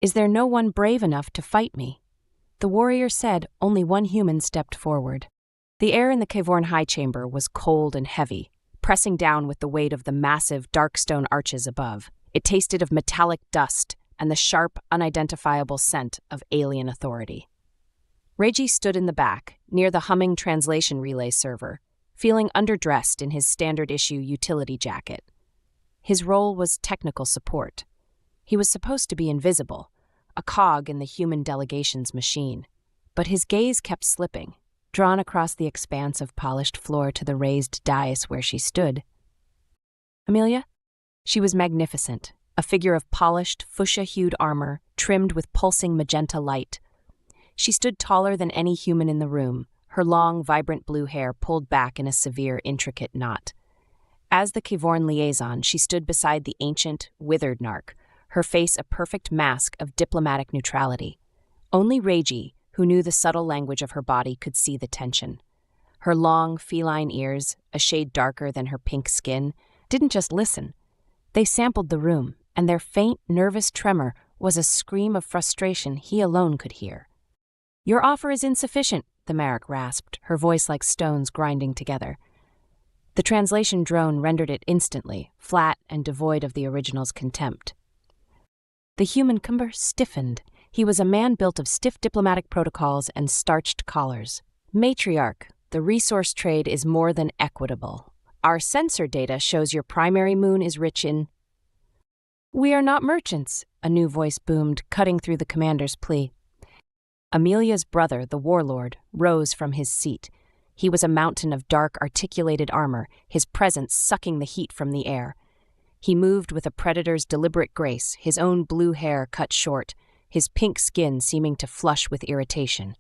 Is there no one brave enough to fight me? The warrior said. Only one human stepped forward. The air in the cavorn high chamber was cold and heavy, pressing down with the weight of the massive, dark stone arches above. It tasted of metallic dust and the sharp, unidentifiable scent of alien authority. Reggie stood in the back, near the humming translation relay server, feeling underdressed in his standard-issue utility jacket. His role was technical support. He was supposed to be invisible, a cog in the human delegation's machine. But his gaze kept slipping, drawn across the expanse of polished floor to the raised dais where she stood. Amelia? She was magnificent, a figure of polished, fuchsia-hued armor, trimmed with pulsing magenta light. She stood taller than any human in the room, her long, vibrant blue hair pulled back in a severe, intricate knot. As the Cavorn liaison, she stood beside the ancient, withered narc, her face a perfect mask of diplomatic neutrality. Only Reiji, who knew the subtle language of her body, could see the tension. Her long, feline ears, a shade darker than her pink skin, didn't just listen. They sampled the room, and their faint, nervous tremor was a scream of frustration he alone could hear. "Your offer is insufficient," the Marek rasped, her voice like stones grinding together. The translation drone rendered it instantly, flat and devoid of the original's contempt. The human cumber stiffened. He was a man built of stiff diplomatic protocols and starched collars. "Matriarch, the resource trade is more than equitable. Our sensor data shows your primary moon is rich in—" "We are not merchants," a new voice boomed, cutting through the commander's plea. Amelia's brother, the warlord, rose from his seat. He was a mountain of dark, articulated armor, his presence sucking the heat from the air. He moved with a predator's deliberate grace, his own blue hair cut short, his pink skin seeming to flush with irritation.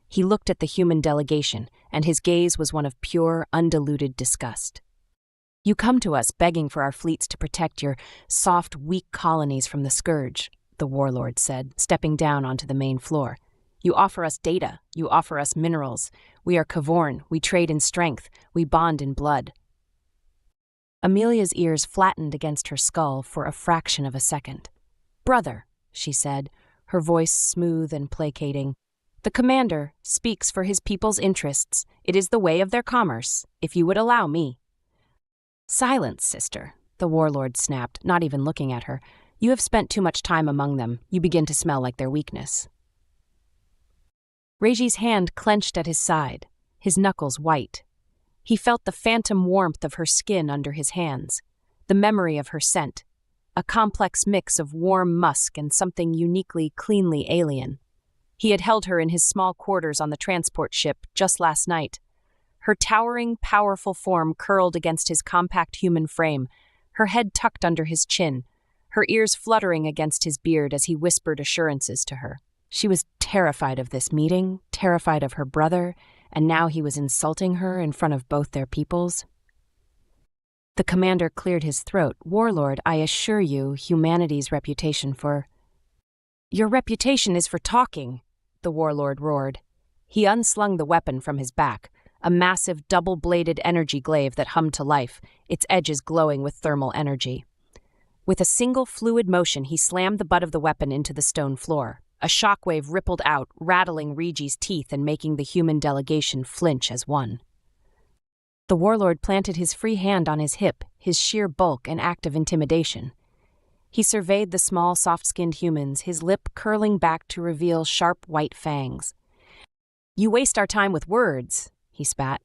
He looked at the human delegation, and his gaze was one of pure, undiluted disgust. "You come to us begging for our fleets to protect your soft, weak colonies from the scourge," the warlord said, stepping down onto the main floor. "You offer us data, you offer us minerals. We are Cavorn, we trade in strength, we bond in blood." Amelia's ears flattened against her skull for a fraction of a second. "Brother," she said, her voice smooth and placating, "the commander speaks for his people's interests. It is the way of their commerce, if you would allow me." "Silence, sister," the warlord snapped, not even looking at her. "You have spent too much time among them. You begin to smell like their weakness." Reiji's hand clenched at his side, his knuckles white. He felt the phantom warmth of her skin under his hands, the memory of her scent, a complex mix of warm musk and something uniquely, cleanly alien. He had held her in his small quarters on the transport ship just last night. Her towering, powerful form curled against his compact human frame, her head tucked under his chin, her ears fluttering against his beard as he whispered assurances to her. She was terrified of this meeting, terrified of her brother, and now he was insulting her in front of both their peoples. The commander cleared his throat. "Warlord, I assure you, humanity's reputation for—" "Your reputation is for talking," the warlord roared. He unslung the weapon from his back, a massive double-bladed energy glaive that hummed to life, its edges glowing with thermal energy. With a single fluid motion, he slammed the butt of the weapon into the stone floor. A shockwave rippled out, rattling Reiji's teeth and making the human delegation flinch as one. The warlord planted his free hand on his hip, his sheer bulk an act of intimidation. He surveyed the small, soft-skinned humans, his lip curling back to reveal sharp white fangs. "You waste our time with words," he spat.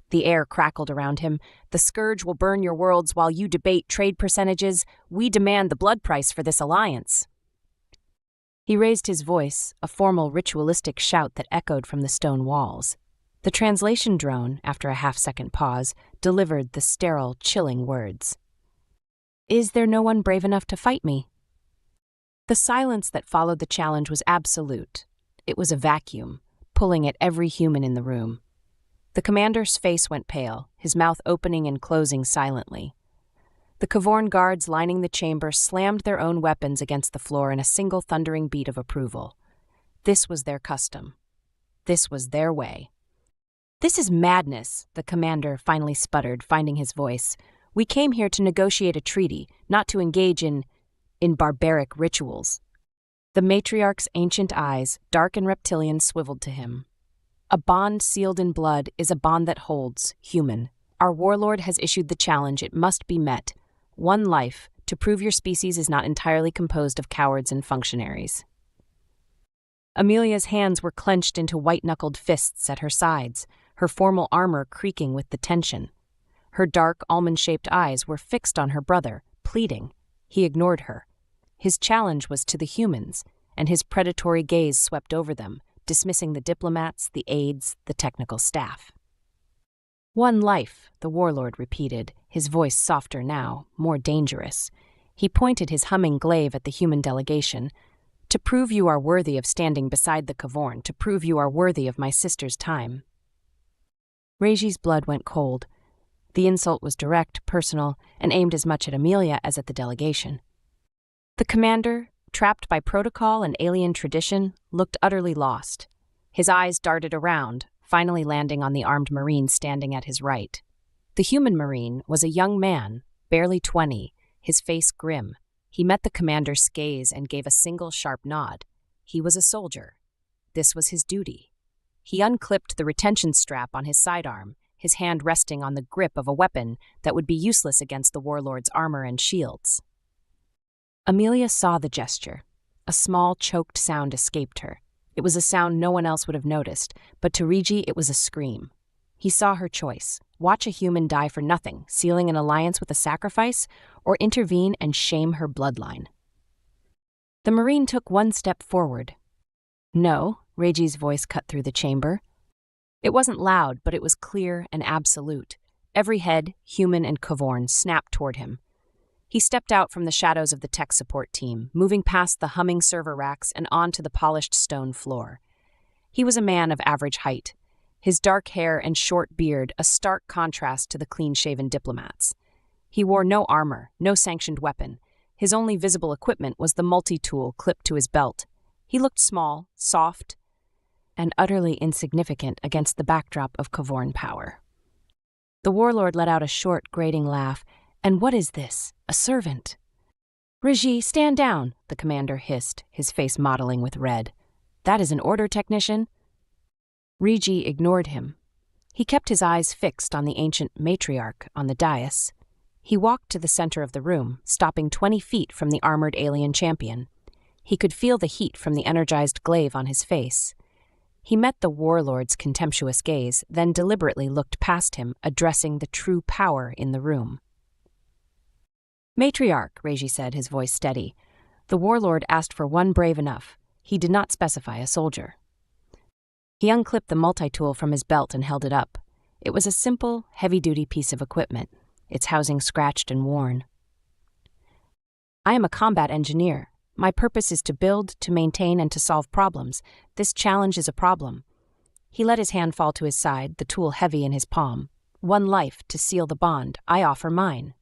The air crackled around him. "The scourge will burn your worlds while you debate trade percentages. We demand the blood price for this alliance." He raised his voice, a formal ritualistic shout that echoed from the stone walls. The translation drone, after a half-second pause, delivered the sterile, chilling words. "Is there no one brave enough to fight me?" The silence that followed the challenge was absolute. It was a vacuum, pulling at every human in the room. The commander's face went pale, his mouth opening and closing silently. The Cavorn guards lining the chamber slammed their own weapons against the floor in a single thundering beat of approval. This was their custom. This was their way. "This is madness," the commander finally sputtered, finding his voice. "We came here to negotiate a treaty, not to engage in barbaric rituals." The matriarch's ancient eyes, dark and reptilian, swiveled to him. A bond sealed in blood is a bond that holds, human. Our warlord has issued the challenge. It must be met. One life, to prove your species is not entirely composed of cowards and functionaries. Amelia's hands were clenched into white-knuckled fists at her sides, her formal armor creaking with the tension. Her dark, almond-shaped eyes were fixed on her brother, pleading. He ignored her. His challenge was to the humans, and his predatory gaze swept over them, dismissing the diplomats, the aides, the technical staff. One life, the warlord repeated, his voice softer now, more dangerous. He pointed his humming glaive at the human delegation. To prove you are worthy of standing beside the Cavorn, to prove you are worthy of my sister's time. Regi's blood went cold. The insult was direct, personal, and aimed as much at Amelia as at the delegation. The commander, trapped by protocol and alien tradition, looked utterly lost. His eyes darted around, finally landing on the armed Marine standing at his right. The human Marine was a young man, barely 20, his face grim. He met the commander's gaze and gave a single sharp nod. He was a soldier. This was his duty. He unclipped the retention strap on his sidearm, his hand resting on the grip of a weapon that would be useless against the warlord's armor and shields. Amelia saw the gesture. A small, choked sound escaped her. It was a sound no one else would have noticed, but to Regi it was a scream. He saw her choice: watch a human die for nothing, sealing an alliance with a sacrifice, or intervene and shame her bloodline. The Marine took one step forward. No, Regi's voice cut through the chamber. It wasn't loud, but it was clear and absolute. Every head, human and Cavorn, snapped toward him. He stepped out from the shadows of the tech support team, moving past the humming server racks and onto the polished stone floor. He was a man of average height, his dark hair and short beard a stark contrast to the clean-shaven diplomats. He wore no armor, no sanctioned weapon. His only visible equipment was the multi-tool clipped to his belt. He looked small, soft, and utterly insignificant against the backdrop of Cavorn power. The warlord let out a short, grating laugh. "And what is this? A servant?" "Regi, stand down," the commander hissed, his face mottling with red. "That is an order, technician." Regi ignored him. He kept his eyes fixed on the ancient matriarch on the dais. He walked to the center of the room, stopping 20 feet from the armored alien champion. He could feel the heat from the energized glaive on his face. He met the warlord's contemptuous gaze, then deliberately looked past him, addressing the true power in the room. "Matriarch," Regi said, his voice steady. "The warlord asked for one brave enough. He did not specify a soldier." He unclipped the multi-tool from his belt and held it up. It was a simple, heavy-duty piece of equipment, its housing scratched and worn. "I am a combat engineer. My purpose is to build, to maintain, and to solve problems. This challenge is a problem." He let his hand fall to his side, the tool heavy in his palm. "One life to seal the bond. I offer mine."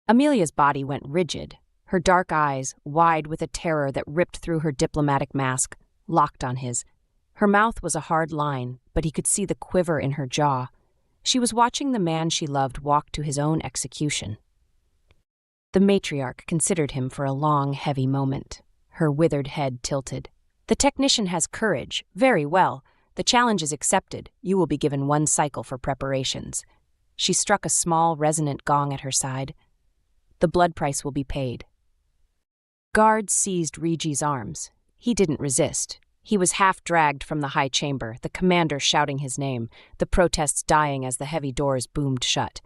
Amelia's body went rigid, her dark eyes, wide with a terror that ripped through her diplomatic mask, locked on his. Her mouth was a hard line, but he could see the quiver in her jaw. She was watching the man she loved walk to his own execution. The matriarch considered him for a long, heavy moment, her withered head tilted. "The technician has courage. Very well. The challenge is accepted. You will be given one cycle for preparations." She struck a small, resonant gong at her side. "The blood price will be paid." Guards seized Regi's arms. He didn't resist. He was half-dragged from the high chamber, the commander shouting his name, the protests dying as the heavy doors boomed shut.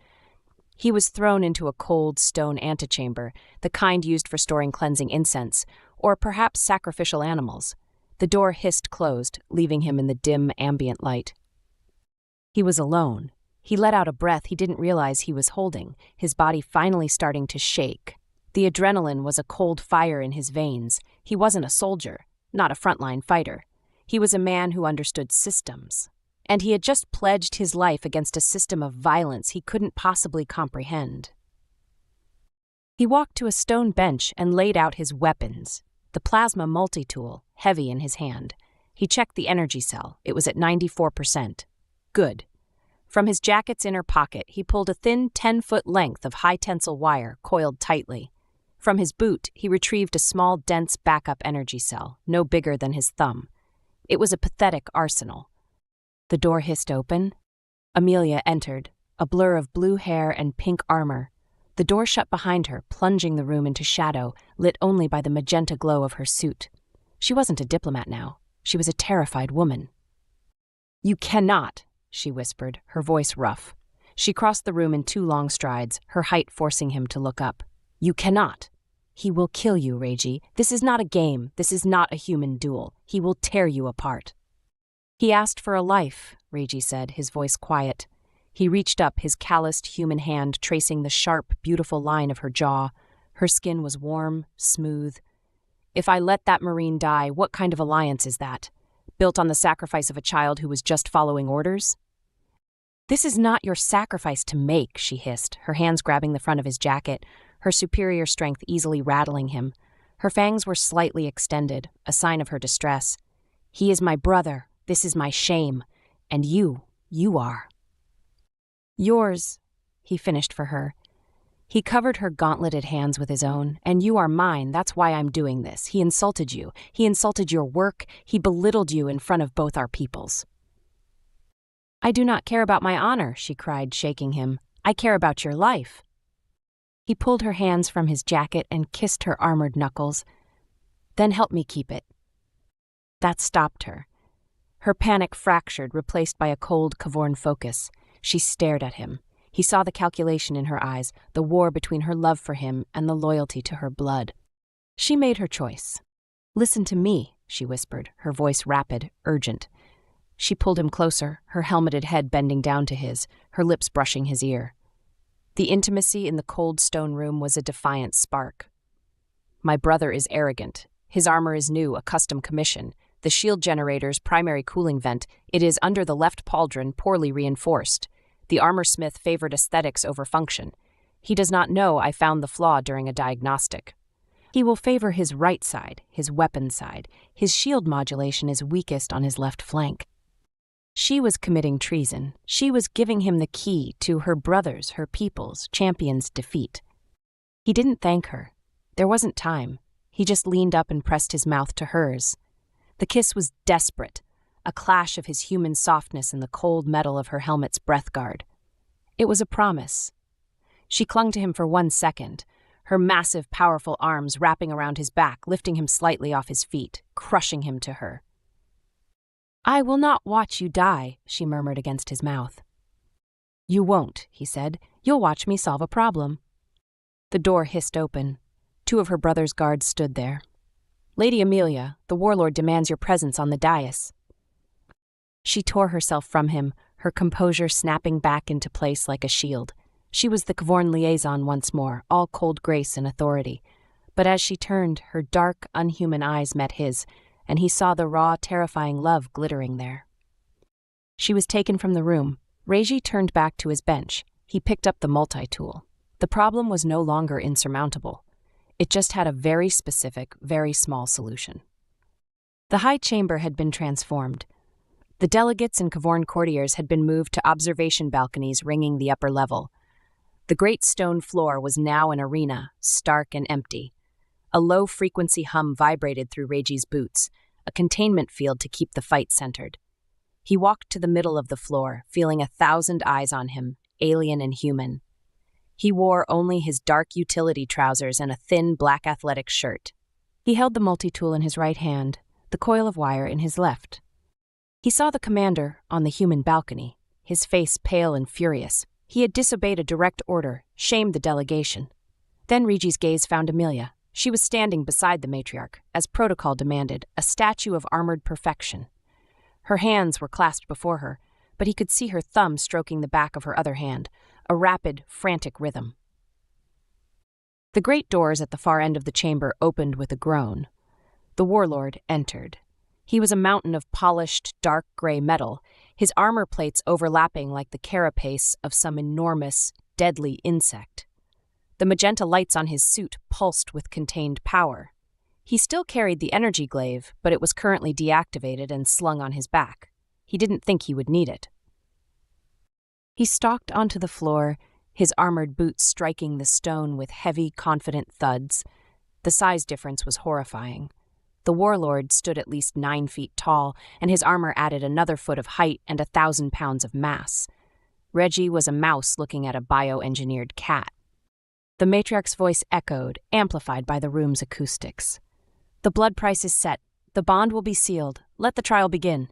He was thrown into a cold stone antechamber, the kind used for storing cleansing incense, or perhaps sacrificial animals. The door hissed closed, leaving him in the dim, ambient light. He was alone. He let out a breath he didn't realize he was holding, his body finally starting to shake. The adrenaline was a cold fire in his veins. He wasn't a soldier, not a frontline fighter. He was a man who understood systems. And he had just pledged his life against a system of violence he couldn't possibly comprehend. He walked to a stone bench and laid out his weapons, the plasma multi-tool, heavy in his hand. He checked the energy cell. It was at 94%. Good. From his jacket's inner pocket, he pulled a thin 10-foot length of high-tensile wire coiled tightly. From his boot, he retrieved a small, dense backup energy cell, no bigger than his thumb. It was a pathetic arsenal. The door hissed open. Amelia entered, a blur of blue hair and pink armor. The door shut behind her, plunging the room into shadow, lit only by the magenta glow of her suit. She wasn't a diplomat now. She was a terrified woman. "You cannot," she whispered, her voice rough. She crossed the room in 2 long strides, her height forcing him to look up. "You cannot. He will kill you, Reiji. This is not a game. This is not a human duel. He will tear you apart." "He asked for a life," Reiji said, his voice quiet. He reached up, his calloused human hand tracing the sharp, beautiful line of her jaw. Her skin was warm, smooth. "If I let that Marine die, what kind of alliance is that? Built on the sacrifice of a child who was just following orders?" "This is not your sacrifice to make," she hissed, her hands grabbing the front of his jacket, her superior strength easily rattling him. Her fangs were slightly extended, a sign of her distress. "He is my brother. This is my shame. And you are." "Yours," he finished for her. He covered her gauntleted hands with his own. "And you are mine. That's why I'm doing this. He insulted you. He insulted your work. He belittled you in front of both our peoples." "I do not care about my honor," she cried, shaking him. "I care about your life." He pulled her hands from his jacket and kissed her armored knuckles. "Then help me keep it." That stopped her. Her panic fractured, replaced by a cold Cavorn focus. She stared at him. He saw the calculation in her eyes, the war between her love for him and the loyalty to her blood. She made her choice. "Listen to me," she whispered, her voice rapid, urgent. She pulled him closer, her helmeted head bending down to his, her lips brushing his ear. The intimacy in the cold stone room was a defiant spark. "My brother is arrogant. His armor is new, a custom commission. The shield generator's primary cooling vent, it is under the left pauldron, poorly reinforced. The armorsmith favored aesthetics over function. He does not know I found the flaw during a diagnostic. He will favor his right side, his weapon side. His shield modulation is weakest on his left flank." She was committing treason. She was giving him the key to her brother's, her people's, champion's defeat. He didn't thank her. There wasn't time. He just leaned up and pressed his mouth to hers. The kiss was desperate, a clash of his human softness and the cold metal of her helmet's breath guard. It was a promise. She clung to him for 1 second, her massive, powerful arms wrapping around his back, lifting him slightly off his feet, crushing him to her. "I will not watch you die," she murmured against his mouth. "You won't," he said. "You'll watch me solve a problem." The door hissed open. 2 of her brother's guards stood there. "Lady Amelia, the warlord demands your presence on the dais." She tore herself from him, her composure snapping back into place like a shield. She was the Cavorn liaison once more, all cold grace and authority. But as she turned, her dark, unhuman eyes met his, and he saw the raw, terrifying love glittering there. She was taken from the room. Reiji turned back to his bench. He picked up the multi-tool. The problem was no longer insurmountable. It just had a very specific, very small solution. The high chamber had been transformed. The delegates and Cavorn courtiers had been moved to observation balconies ringing the upper level. The great stone floor was now an arena, stark and empty. A low-frequency hum vibrated through Reiji's boots, a containment field to keep the fight centered. He walked to the middle of the floor, feeling 1,000 eyes on him, alien and human. He wore only his dark utility trousers and a thin black athletic shirt. He held the multi-tool in his right hand, the coil of wire in his left. He saw the commander on the human balcony, his face pale and furious. He had disobeyed a direct order, shamed the delegation. Then Reiji's gaze found Amelia. She was standing beside the matriarch, as protocol demanded, a statue of armored perfection. Her hands were clasped before her, but he could see her thumb stroking the back of her other hand, a rapid, frantic rhythm. The great doors at the far end of the chamber opened with a groan. The warlord entered. He was a mountain of polished, dark gray metal, his armor plates overlapping like the carapace of some enormous, deadly insect. The magenta lights on his suit pulsed with contained power. He still carried the energy glaive, but it was currently deactivated and slung on his back. He didn't think he would need it. He stalked onto the floor, his armored boots striking the stone with heavy, confident thuds. The size difference was horrifying. The warlord stood at least 9 feet tall, and his armor added another foot of height and 1,000 pounds of mass. Reggie was a mouse looking at a bioengineered cat. The matriarch's voice echoed, amplified by the room's acoustics. "The blood price is set. The bond will be sealed. Let the trial begin."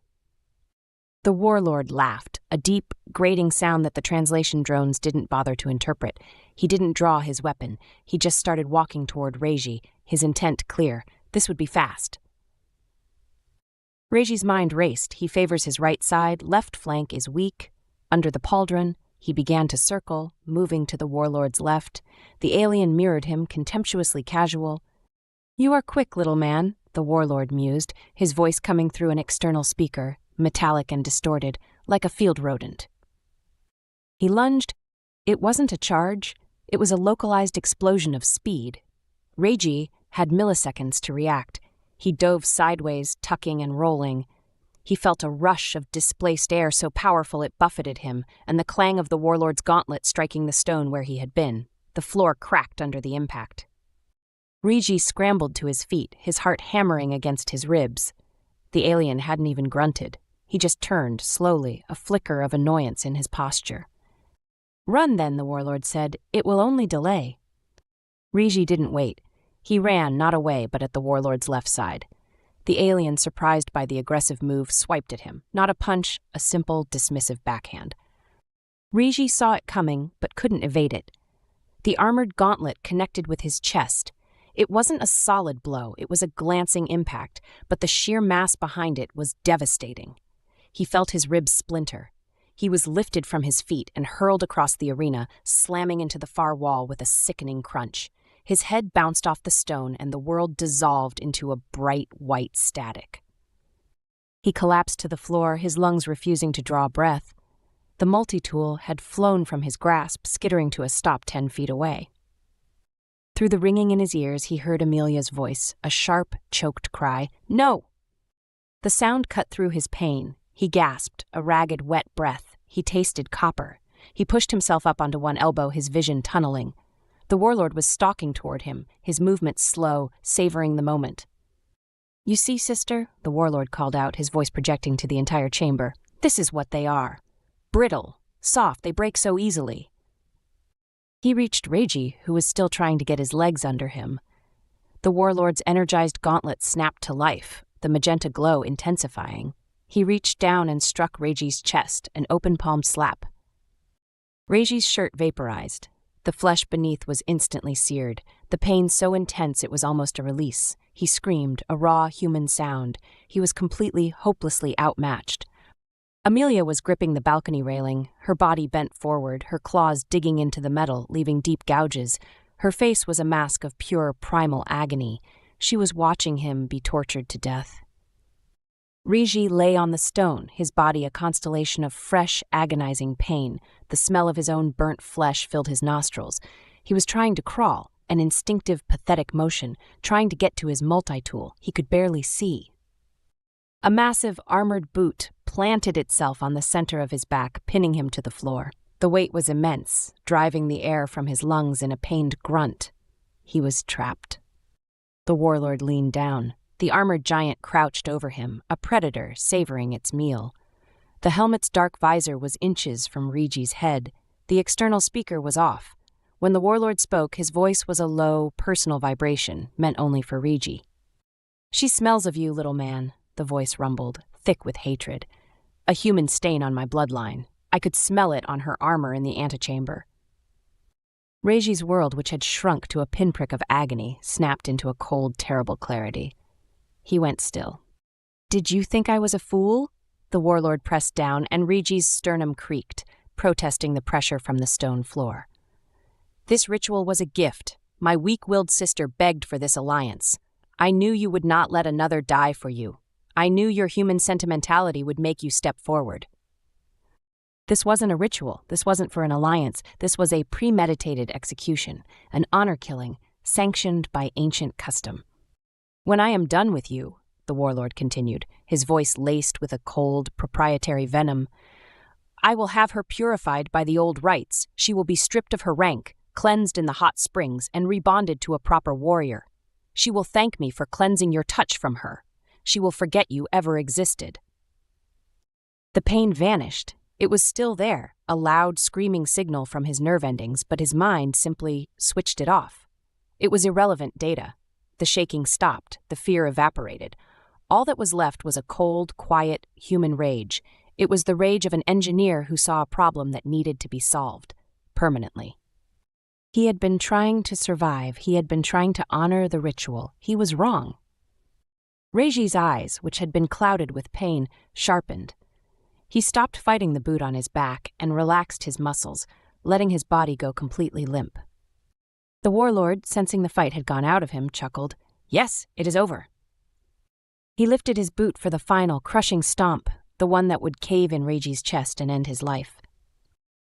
The warlord laughed, a deep, grating sound that the translation drones didn't bother to interpret. He didn't draw his weapon. He just started walking toward Reggie, his intent clear. This would be fast. Reggie's mind raced. He favors his right side, left flank is weak. Under the pauldron, he began to circle, moving to the warlord's left. The alien mirrored him, contemptuously casual. "You are quick, little man," the warlord mused, his voice coming through an external speaker, metallic and distorted, like a field rodent. He lunged. It wasn't a charge. It was a localized explosion of speed. Reggie had milliseconds to react. He dove sideways, tucking and rolling. He felt a rush of displaced air so powerful it buffeted him, and the clang of the warlord's gauntlet striking the stone where he had been. The floor cracked under the impact. Reggie scrambled to his feet, his heart hammering against his ribs. The alien hadn't even grunted. He just turned, slowly, a flicker of annoyance in his posture. "Run, then," the warlord said. "It will only delay." Reggie didn't wait. He ran, not away, but at the warlord's left side. The alien, surprised by the aggressive move, swiped at him. Not a punch, a simple, dismissive backhand. Reggie saw it coming, but couldn't evade it. The armored gauntlet connected with his chest. It wasn't a solid blow, it was a glancing impact, but the sheer mass behind it was devastating. He felt his ribs splinter. He was lifted from his feet and hurled across the arena, slamming into the far wall with a sickening crunch. His head bounced off the stone, and the world dissolved into a bright white static. He collapsed to the floor, his lungs refusing to draw breath. The multi-tool had flown from his grasp, skittering to a stop 10 feet away. Through the ringing in his ears, he heard Amelia's voice, a sharp, choked cry, "No!" The sound cut through his pain. He gasped, a ragged, wet breath. He tasted copper. He pushed himself up onto one elbow, his vision tunneling. The warlord was stalking toward him, his movements slow, savoring the moment. "You see, sister," the warlord called out, his voice projecting to the entire chamber. "This is what they are. Brittle, soft, they break so easily." He reached Reggie, who was still trying to get his legs under him. The warlord's energized gauntlet snapped to life, the magenta glow intensifying. He reached down and struck Reggie's chest, an open-palmed slap. Reggie's shirt vaporized. The flesh beneath was instantly seared, the pain so intense it was almost a release. He screamed, a raw human sound. He was completely, hopelessly outmatched. Amelia was gripping the balcony railing, her body bent forward, her claws digging into the metal, leaving deep gouges. Her face was a mask of pure, primal agony. She was watching him be tortured to death. Reggie lay on the stone, his body a constellation of fresh, agonizing pain. The smell of his own burnt flesh filled his nostrils. He was trying to crawl, an instinctive, pathetic motion, trying to get to his multi-tool he could barely see. A massive, armored boot planted itself on the center of his back, pinning him to the floor. The weight was immense, driving the air from his lungs in a pained grunt. He was trapped. The warlord leaned down. The armored giant crouched over him, a predator savoring its meal. The helmet's dark visor was inches from Reggie's head. The external speaker was off. When the warlord spoke, his voice was a low, personal vibration, meant only for Reggie. "She smells of you, little man," the voice rumbled, thick with hatred. "A human stain on my bloodline. I could smell it on her armor in the antechamber." Reggie's world, which had shrunk to a pinprick of agony, snapped into a cold, terrible clarity. He went still. "Did you think I was a fool?" The warlord pressed down, and Reggie's sternum creaked, protesting the pressure from the stone floor. "This ritual was a gift. My weak-willed sister begged for this alliance. I knew you would not let another die for you. I knew your human sentimentality would make you step forward." This wasn't a ritual. This wasn't for an alliance. This was a premeditated execution, an honor killing, sanctioned by ancient custom. "When I am done with you," the warlord continued, his voice laced with a cold, proprietary venom, I will have her purified by the old rites. She will be stripped of her rank, cleansed in the hot springs, and rebonded to a proper warrior. She will thank me for cleansing your touch from her. She will forget you ever existed." The pain vanished. It was still there, a loud, screaming signal from his nerve endings, but his mind simply switched it off. It was irrelevant data. The shaking stopped, the fear evaporated. All that was left was a cold, quiet, human rage. It was the rage of an engineer who saw a problem that needed to be solved, permanently. He had been trying to survive. He had been trying to honor the ritual. He was wrong. Regi's eyes, which had been clouded with pain, sharpened. He stopped fighting the boot on his back and relaxed his muscles, letting his body go completely limp. The warlord, sensing the fight had gone out of him, chuckled. "Yes, it is over." He lifted his boot for the final, crushing stomp, the one that would cave in Regi's chest and end his life.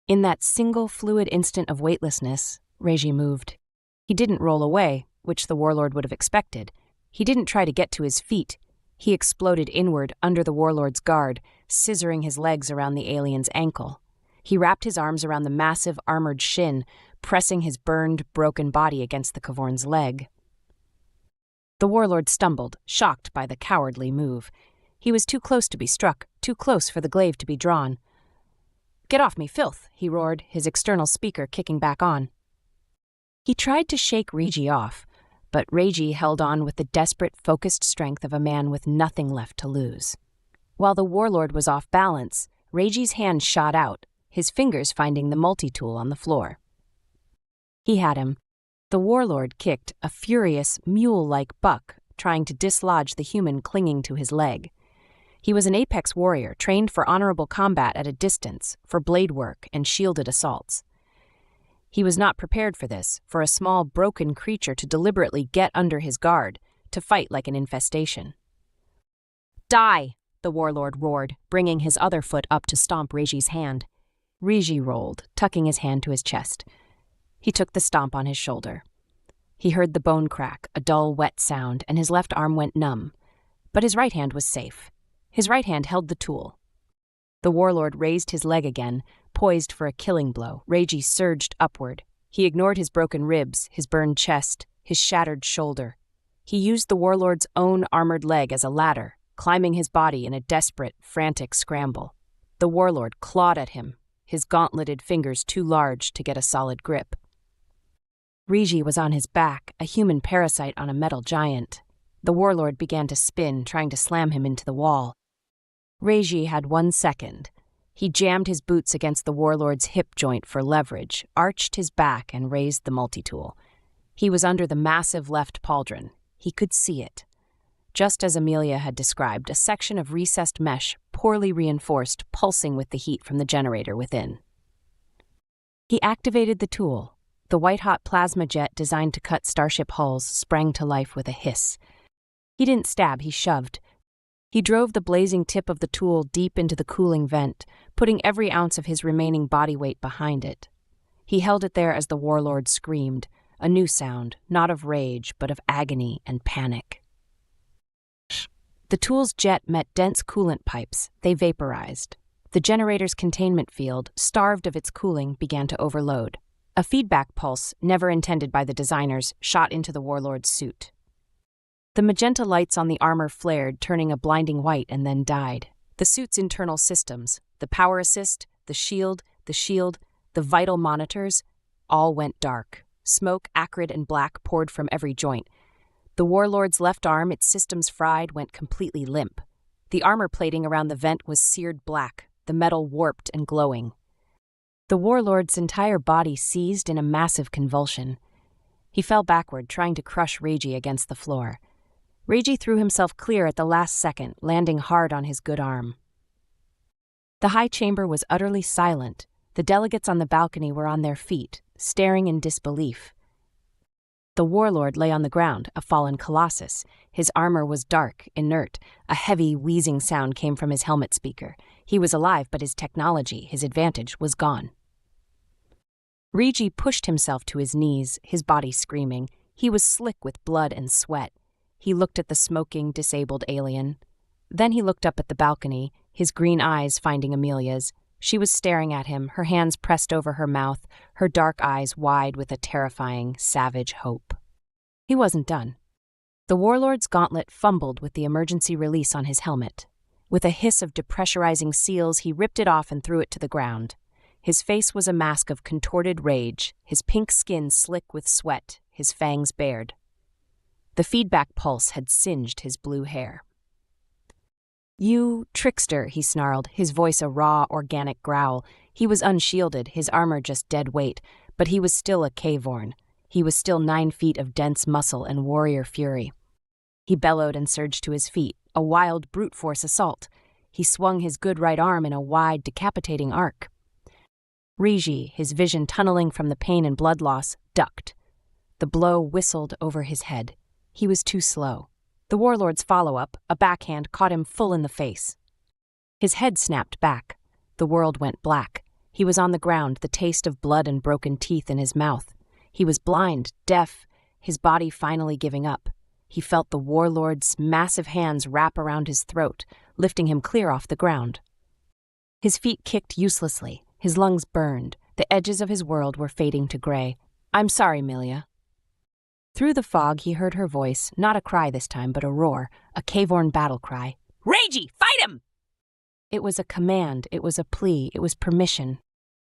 In that single fluid instant of weightlessness, Regi moved. He didn't roll away, which the warlord would have expected. He didn't try to get to his feet. He exploded inward under the warlord's guard, scissoring his legs around the alien's ankle. He wrapped his arms around the massive armored shin, pressing his burned, broken body against the Cavorn's leg. The warlord stumbled, shocked by the cowardly move. He was too close to be struck, too close for the glaive to be drawn. "Get off me, filth!" he roared, his external speaker kicking back on. He tried to shake Regi off, but Regi held on with the desperate, focused strength of a man with nothing left to lose. While the warlord was off balance, Regi's hand shot out, his fingers finding the multi-tool on the floor. He had him. The warlord kicked, a furious, mule-like buck, trying to dislodge the human clinging to his leg. He was an apex warrior, trained for honorable combat at a distance, for blade work and shielded assaults. He was not prepared for this, for a small, broken creature to deliberately get under his guard, to fight like an infestation. "Die!" the warlord roared, bringing his other foot up to stomp Regi's hand. Regi rolled, tucking his hand to his chest. He took the stomp on his shoulder. He heard the bone crack, a dull, wet sound, and his left arm went numb. But his right hand was safe. His right hand held the tool. The warlord raised his leg again, poised for a killing blow. Regi surged upward. He ignored his broken ribs, his burned chest, his shattered shoulder. He used the warlord's own armored leg as a ladder, climbing his body in a desperate, frantic scramble. The warlord clawed at him, his gauntleted fingers too large to get a solid grip. Regi was on his back, a human parasite on a metal giant. The warlord began to spin, trying to slam him into the wall. Regi had 1 second. He jammed his boots against the warlord's hip joint for leverage, arched his back, and raised the multi-tool. He was under the massive left pauldron. He could see it. Just as Amelia had described, a section of recessed mesh, poorly reinforced, pulsing with the heat from the generator within. He activated the tool. The white-hot plasma jet designed to cut starship hulls sprang to life with a hiss. He didn't stab, he shoved. He drove the blazing tip of the tool deep into the cooling vent, putting every ounce of his remaining body weight behind it. He held it there as the warlord screamed, a new sound, not of rage, but of agony and panic. The tool's jet met dense coolant pipes. They vaporized. The generator's containment field, starved of its cooling, began to overload. A feedback pulse, never intended by the designers, shot into the warlord's suit. The magenta lights on the armor flared, turning a blinding white, and then died. The suit's internal systems, the power assist, the shield, the vital monitors, all went dark. Smoke, acrid and black, poured from every joint. The warlord's left arm, its systems fried, went completely limp. The armor plating around the vent was seared black, the metal warped and glowing. The warlord's entire body seized in a massive convulsion. He fell backward, trying to crush Regi against the floor. Regi threw himself clear at the last second, landing hard on his good arm. The high chamber was utterly silent. The delegates on the balcony were on their feet, staring in disbelief. The warlord lay on the ground, a fallen colossus. His armor was dark, inert. A heavy, wheezing sound came from his helmet speaker. He was alive, but his technology, his advantage, was gone. Regi pushed himself to his knees, his body screaming. He was slick with blood and sweat. He looked at the smoking, disabled alien. Then he looked up at the balcony, his green eyes finding Amelia's. She was staring at him, her hands pressed over her mouth, her dark eyes wide with a terrifying, savage hope. He wasn't done. The warlord's gauntlet fumbled with the emergency release on his helmet. With a hiss of depressurizing seals, he ripped it off and threw it to the ground. His face was a mask of contorted rage, his pink skin slick with sweat, his fangs bared. The feedback pulse had singed his blue hair. "You trickster," he snarled, his voice a raw, organic growl. He was unshielded, his armor just dead weight, but he was still a caveborn. He was still 9 feet of dense muscle and warrior fury. He bellowed and surged to his feet, a wild brute force assault. He swung his good right arm in a wide, decapitating arc. Riji, his vision tunneling from the pain and blood loss, ducked. The blow whistled over his head. He was too slow. The warlord's follow-up, a backhand, caught him full in the face. His head snapped back. The world went black. He was on the ground, the taste of blood and broken teeth in his mouth. He was blind, deaf, his body finally giving up. He felt the warlord's massive hands wrap around his throat, lifting him clear off the ground. His feet kicked uselessly. His lungs burned. The edges of his world were fading to gray. "I'm sorry, Milia." Through the fog, he heard her voice, not a cry this time, but a roar, a caveborn battle cry. "Ragi, fight him!" It was a command, it was a plea, it was permission.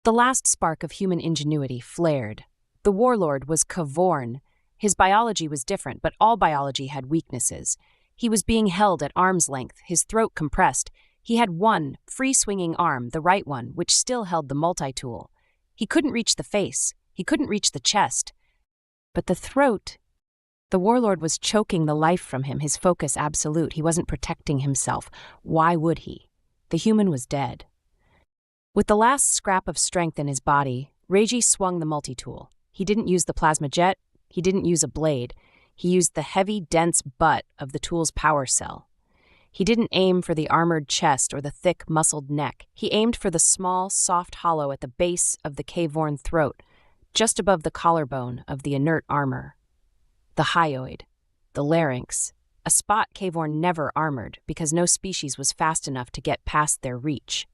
The last spark of human ingenuity flared. The warlord was cavorn. His biology was different, but all biology had weaknesses. He was being held at arm's length, his throat compressed. He had one free-swinging arm, the right one, which still held the multi-tool. He couldn't reach the face. He couldn't reach the chest. But the throat... The warlord was choking the life from him, his focus absolute. He wasn't protecting himself. Why would he? The human was dead. With the last scrap of strength in his body, Ragi swung the multi-tool. He didn't use the plasma jet. He didn't use a blade. He used the heavy, dense butt of the tool's power cell. He didn't aim for the armored chest or the thick, muscled neck. He aimed for the small, soft hollow at the base of the caveborn throat, just above the collarbone of the inert armor. The hyoid, the larynx, a spot caveborn never armored because no species was fast enough to get past their reach.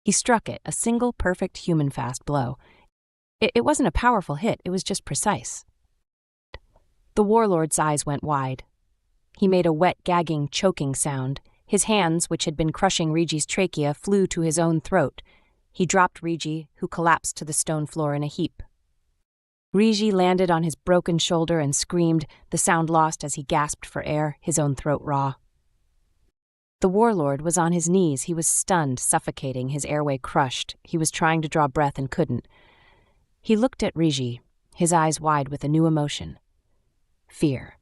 He struck it, a single, perfect, human-fast blow. It wasn't a powerful hit, it was just precise. The warlord's eyes went wide. He made a wet, gagging, choking sound. His hands, which had been crushing Rigi's trachea, flew to his own throat. He dropped Rigi, who collapsed to the stone floor in a heap. Rigi landed on his broken shoulder and screamed, the sound lost as he gasped for air, his own throat raw. The warlord was on his knees. He was stunned, suffocating, his airway crushed. He was trying to draw breath and couldn't. He looked at Rigi, his eyes wide with a new emotion. Fear.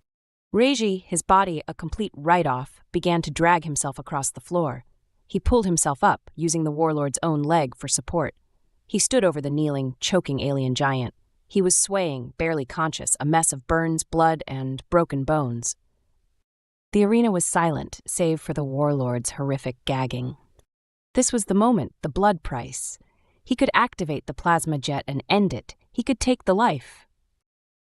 Ragi, his body a complete write-off, began to drag himself across the floor. He pulled himself up, using the warlord's own leg for support. He stood over the kneeling, choking alien giant. He was swaying, barely conscious, a mess of burns, blood, and broken bones. The arena was silent, save for the warlord's horrific gagging. This was the moment, the blood price. He could activate the plasma jet and end it. He could take the life.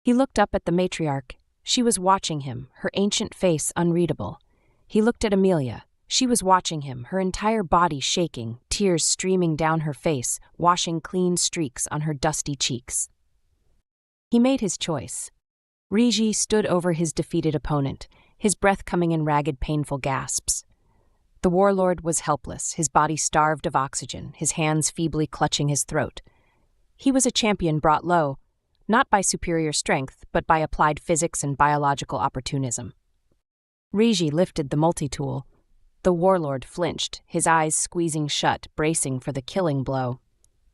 He looked up at the matriarch. She was watching him, her ancient face unreadable. He looked at Amelia. She was watching him, her entire body shaking, tears streaming down her face, washing clean streaks on her dusty cheeks. He made his choice. Rigi stood over his defeated opponent, his breath coming in ragged, painful gasps. The warlord was helpless, his body starved of oxygen, his hands feebly clutching his throat. He was a champion brought low, not by superior strength, but by applied physics and biological opportunism. Rigi lifted the multi-tool. The warlord flinched, his eyes squeezing shut, bracing for the killing blow.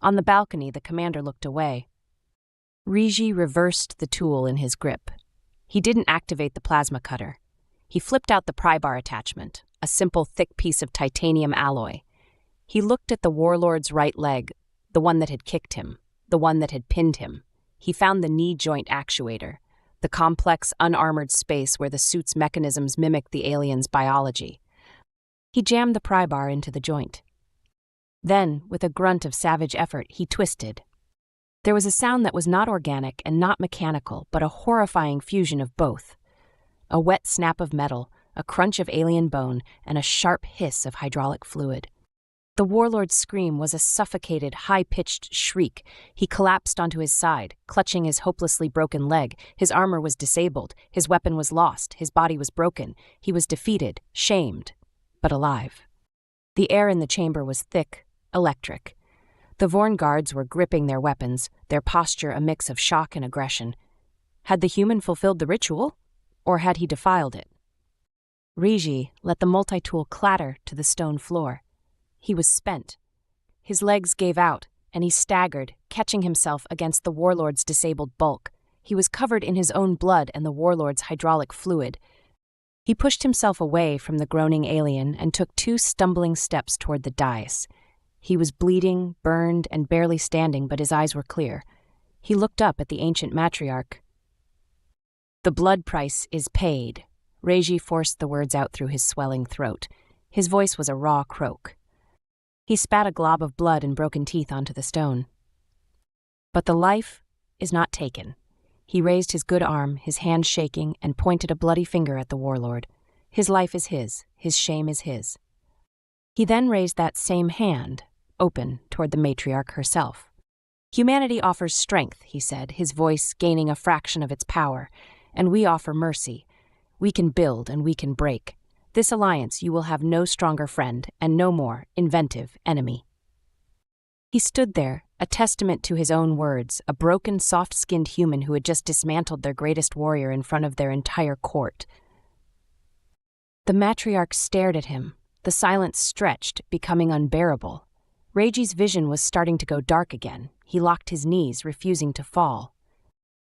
On the balcony, the commander looked away. Rigi reversed the tool in his grip. He didn't activate the plasma cutter. He flipped out the pry bar attachment, a simple, thick piece of titanium alloy. He looked at the warlord's right leg, the one that had kicked him, the one that had pinned him. He found the knee joint actuator, the complex, unarmored space where the suit's mechanisms mimicked the alien's biology. He jammed the pry bar into the joint. Then, with a grunt of savage effort, he twisted. There was a sound that was not organic and not mechanical, but a horrifying fusion of both. A wet snap of metal, a crunch of alien bone, and a sharp hiss of hydraulic fluid. The warlord's scream was a suffocated, high-pitched shriek. He collapsed onto his side, clutching his hopelessly broken leg. His armor was disabled, his weapon was lost, his body was broken. He was defeated, shamed, but alive. The air in the chamber was thick, electric. The Vorn guards were gripping their weapons, their posture a mix of shock and aggression. Had the human fulfilled the ritual, or had he defiled it? Riji let the multi-tool clatter to the stone floor. He was spent. His legs gave out, and he staggered, catching himself against the warlord's disabled bulk. He was covered in his own blood and the warlord's hydraulic fluid. He pushed himself away from the groaning alien and took 2 stumbling steps toward the dais. He was bleeding, burned, and barely standing, but his eyes were clear. He looked up at the ancient matriarch. "The blood price is paid." Reiji forced the words out through his swelling throat. His voice was a raw croak. He spat a glob of blood and broken teeth onto the stone. "But the life is not taken." He raised his good arm, his hand shaking, and pointed a bloody finger at the warlord. "His life is his shame is his." He then raised that same hand, open toward the matriarch herself. "Humanity offers strength," he said, his voice gaining a fraction of its power, "and we offer mercy. We can build and we can break. This alliance you will have no stronger friend and no more inventive enemy." He stood there, a testament to his own words, a broken, soft-skinned human who had just dismantled their greatest warrior in front of their entire court. The matriarch stared at him. The silence stretched, becoming unbearable. Reiji's vision was starting to go dark again. He locked his knees, refusing to fall.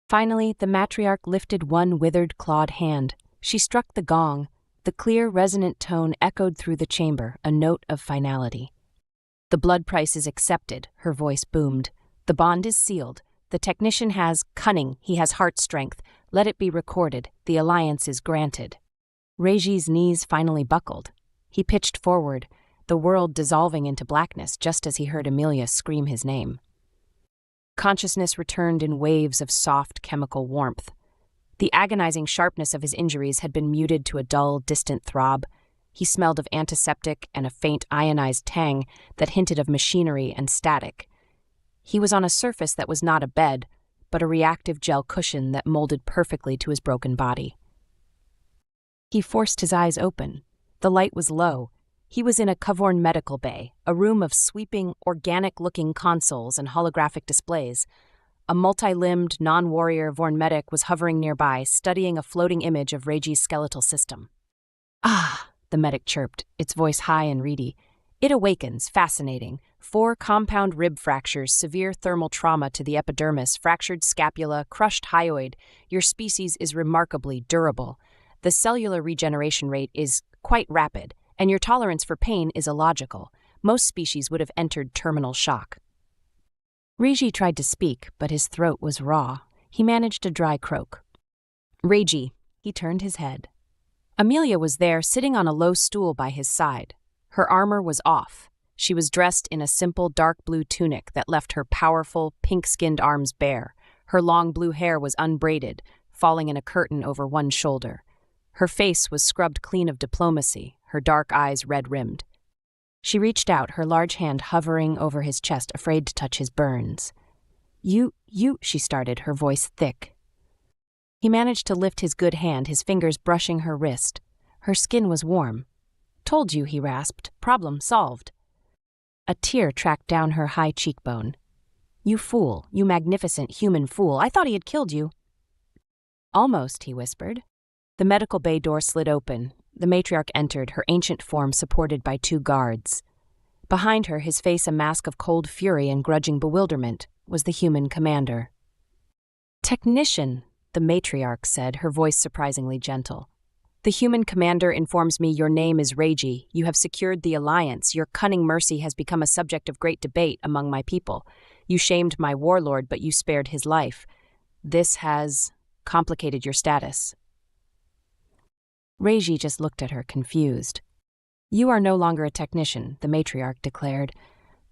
Finally, the matriarch lifted one withered, clawed hand. She struck the gong. The clear, resonant tone echoed through the chamber, a note of finality. "The blood price is accepted," her voice boomed. "The bond is sealed. The technician has cunning, he has heart strength. Let it be recorded. The alliance is granted." Reiji's knees finally buckled. He pitched forward, the world dissolving into blackness just as he heard Amelia scream his name. Consciousness returned in waves of soft chemical warmth. The agonizing sharpness of his injuries had been muted to a dull, distant throb. He smelled of antiseptic and a faint ionized tang that hinted of machinery and static. He was on a surface that was not a bed, but a reactive gel cushion that molded perfectly to his broken body. He forced his eyes open. The light was low. He was in a Kavorn medical bay, a room of sweeping, organic-looking consoles and holographic displays. A multi-limbed, non-warrior Vorn medic was hovering nearby, studying a floating image of Reiji's skeletal system. "Ah," the medic chirped, its voice high and reedy. "It awakens, fascinating. 4 compound rib fractures, severe thermal trauma to the epidermis, fractured scapula, crushed hyoid. Your species is remarkably durable. The cellular regeneration rate is quite rapid, and your tolerance for pain is illogical. Most species would have entered terminal shock." Reiji tried to speak, but his throat was raw. He managed a dry croak. "Reiji." He turned his head. Amelia was there, sitting on a low stool by his side. Her armor was off. She was dressed in a simple dark blue tunic that left her powerful, pink-skinned arms bare. Her long blue hair was unbraided, falling in a curtain over one shoulder. Her face was scrubbed clean of diplomacy, her dark eyes red-rimmed. She reached out, her large hand hovering over his chest, afraid to touch his burns. You, she started, her voice thick. He managed to lift his good hand, his fingers brushing her wrist. Her skin was warm. "Told you," he rasped. "Problem solved." A tear tracked down her high cheekbone. "You fool, you magnificent human fool. I thought he had killed you." "Almost," he whispered. The medical bay door slid open. The matriarch entered, her ancient form supported by 2 guards. Behind her, his face a mask of cold fury and grudging bewilderment, was the human commander. "Technician," the matriarch said, her voice surprisingly gentle. "The human commander informs me your name is Reiji. You have secured the alliance. Your cunning mercy has become a subject of great debate among my people. You shamed my warlord, but you spared his life. This has complicated your status." Reiji just looked at her, confused. "You are no longer a technician," the matriarch declared.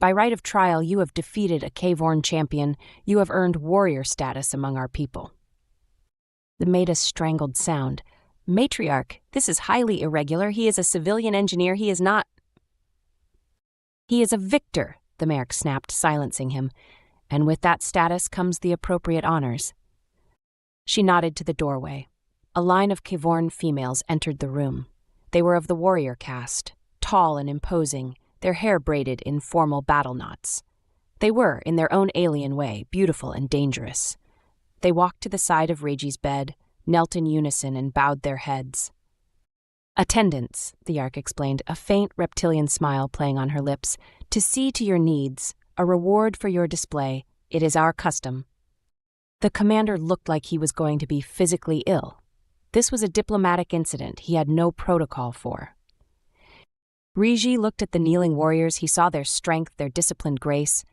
"By right of trial, you have defeated a Kavorn champion. You have earned warrior status among our people." The made a strangled sound. "Matriarch, this is highly irregular. He is a civilian engineer. He is not..." He is a victor, the Merc snapped, silencing him, and with that status comes the appropriate honors. She nodded to the doorway. A line of Cavorn females entered the room. They were of the warrior caste, tall and imposing, their hair braided in formal battle knots. They were, in their own alien way, beautiful and dangerous. They walked to the side of Regi's bed, knelt in unison and bowed their heads. "Attendants," the Ark explained, a faint reptilian smile playing on her lips, "to see to your needs, a reward for your display. It is our custom." The commander looked like he was going to be physically ill. This was a diplomatic incident he had no protocol for. Regi looked at the kneeling warriors. He saw their strength, their disciplined grace.